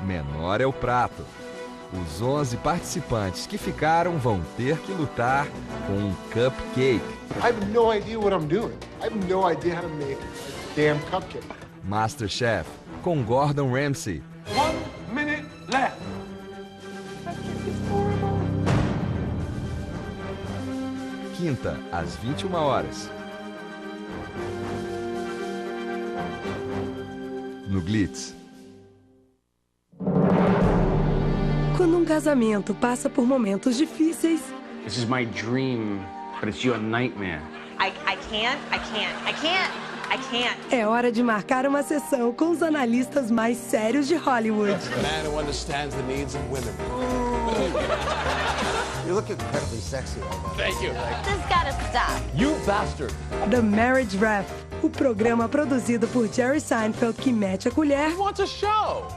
menor é o prato. Os 11 participantes que ficaram vão ter que lutar com um cupcake. I have no idea what I'm doing. I have no idea how to make a damn cupcake. MasterChef, com Gordon Ramsay. 1 minute left. Quinta, às 21 horas. No Glitz. Quando um casamento passa por momentos difíceis, This is my dream, but it's your nightmare. I can't. é hora de marcar uma sessão com os analistas mais sérios de Hollywood. A man who understands the needs of women. You look incredibly sexy right now. Thank you. This gotta stop. You bastard. The Marriage Ref, o programa produzido por Jerry Seinfeld que mete a colher What's a show?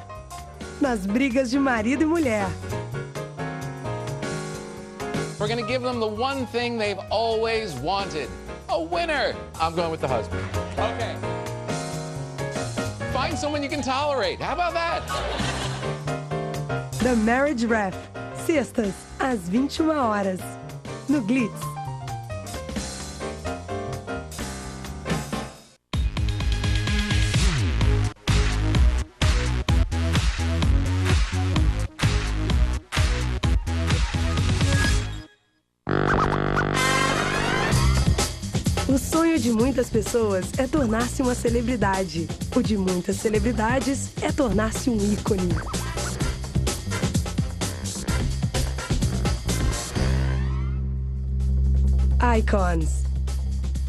nas brigas de marido e mulher. We're gonna give them the one thing they've always wanted. A winner. I'm going with the husband. Okay. Find someone you can tolerate. How about that? The Marriage Ref, sextas, às 21 horas. No Glitz. O sonho de muitas pessoas é tornar-se uma celebridade. O de muitas celebridades é tornar-se um ícone. Icons.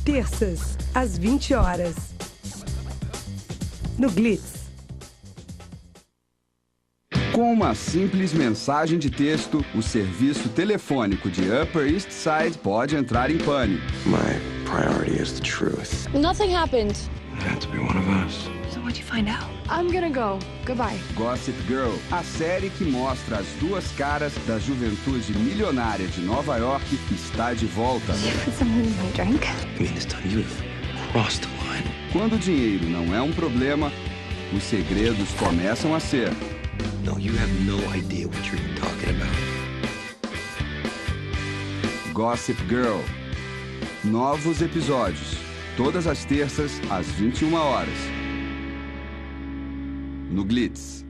Terças, às 20 horas. No Glitz. Com uma simples mensagem de texto, o serviço telefônico de Upper East Side pode entrar em pânico. My priority is the truth. Nothing happened. It had to be one of us. So what'd you find out? I'm gonna go. Goodbye. Gossip Girl, a série que mostra as duas caras da juventude milionária de Nova York, está de volta. Put something in my drink. I mean, this time you've crossed the line. Quando o dinheiro não é um problema, os segredos começam a ser. No, you have no idea what you're talking about. Gossip Girl. Novos episódios. Todas as terças, às 21 horas. No Glitz.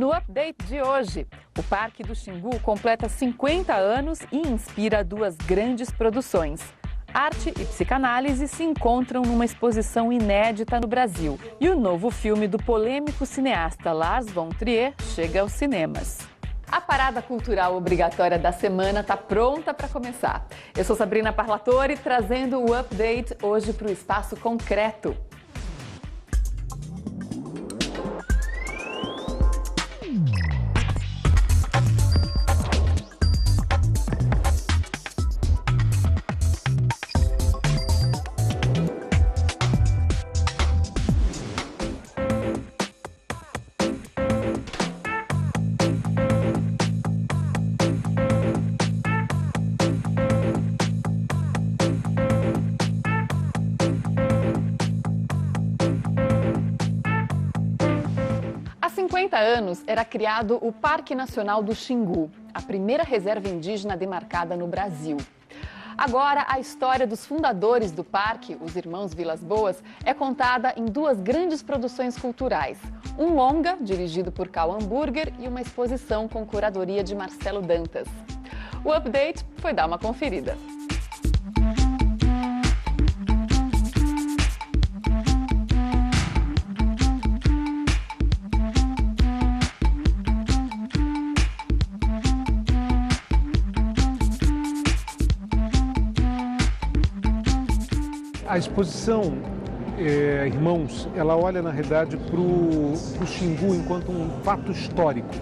No update de hoje, o Parque do Xingu completa 50 anos e inspira duas grandes produções. Arte e psicanálise se encontram numa exposição inédita no Brasil. E o novo filme do polêmico cineasta Lars von Trier chega aos cinemas. A parada cultural obrigatória da semana está pronta para começar. Eu sou Sabrina Parlatore, trazendo o update hoje para o Espaço Concreto. Há 50 anos era criado o Parque Nacional do Xingu, a primeira reserva indígena demarcada no Brasil. Agora, a história dos fundadores do parque, os irmãos Vilas Boas, é contada em duas grandes produções culturais. Um longa, dirigido por Cal Hamburger, e uma exposição com curadoria de Marcelo Dantas. O update foi dar uma conferida. A exposição Irmãos, ela olha na realidade para o Xingu enquanto um fato histórico,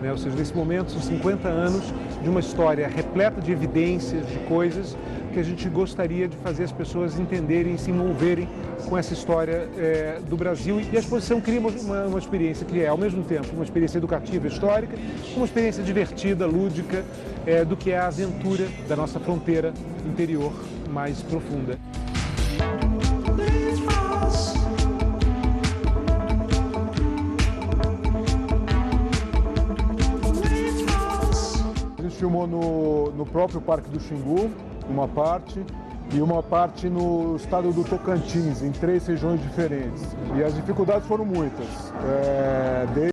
né? Ou seja, nesse momento são 50 anos de uma história repleta de evidências, de coisas que a gente gostaria de fazer as pessoas entenderem e se envolverem com essa história do Brasil. E a exposição cria uma experiência que é, ao mesmo tempo, uma experiência educativa, histórica, uma experiência divertida, lúdica, do que é a aventura da nossa fronteira interior mais profunda. A gente filmou no próprio Parque do Xingu, uma parte, e uma parte no estado do Tocantins, em 3 regiões diferentes. E as dificuldades foram muitas. Desde